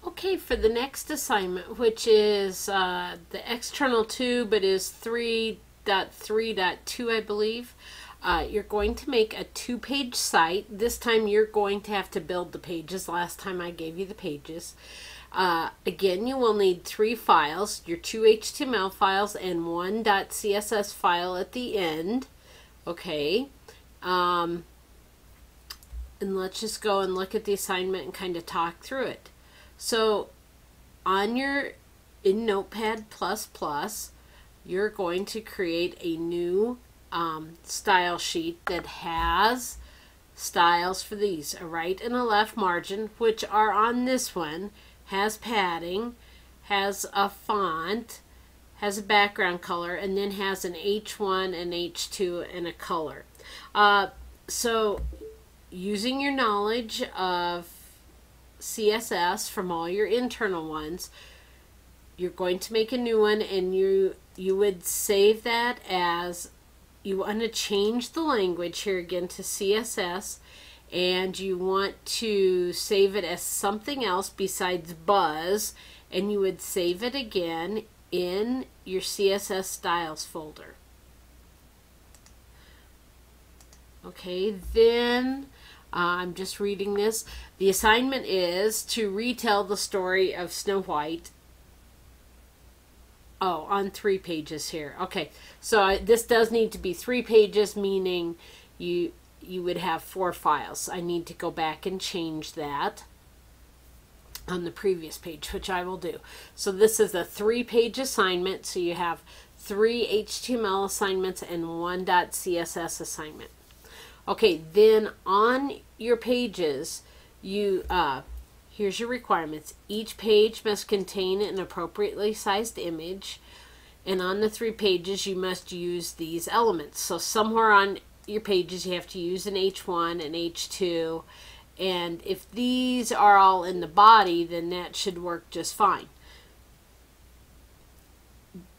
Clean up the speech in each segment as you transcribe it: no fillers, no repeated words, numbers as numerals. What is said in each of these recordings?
Okay, for the next assignment, which is the external 2, but is 3.3.2, I believe, you're going to make a 2-page site. This time you're going to have to build the pages. Last time I gave you the pages. Again, you will need 3 files, your 2 HTML files and 1 .css file at the end. Okay. And let's just go and look at the assignment and kind of talk through it. So in Notepad++, you're going to create a new style sheet that has styles for these, a right and a left margin, which are on this one, has padding, has a font, has a background color, and then has an H1 and H2 and a color. So using your knowledge of CSS from all your internal ones, you're going to make a new one, and you would save that as, you want to change the language here again to CSS, and you want to save it as something else besides Buzz, and you would save it again in your CSS styles folder. Okay, then I'm just reading this. The assignment is to retell the story of Snow White. Oh, on 3 pages here. Okay, so this does need to be 3 pages, meaning you would have 4 files. I need to go back and change that on the previous page, which I will do. So this is a 3-page assignment, so you have 3 HTML assignments and 1 .css assignment. Okay, then on your pages, here's your requirements. Each page must contain an appropriately sized image, and on the 3 pages you must use these elements. So somewhere on your pages you have to use an H1 and H2, and if these are all in the body, then that should work just fine.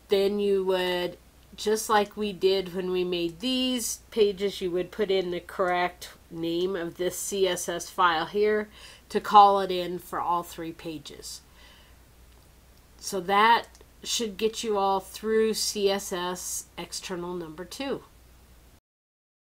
Then you would, just like we did when we made these pages, you would put in the correct name of this CSS file here to call it in for all 3 pages. So that should get you all through CSS external number 2.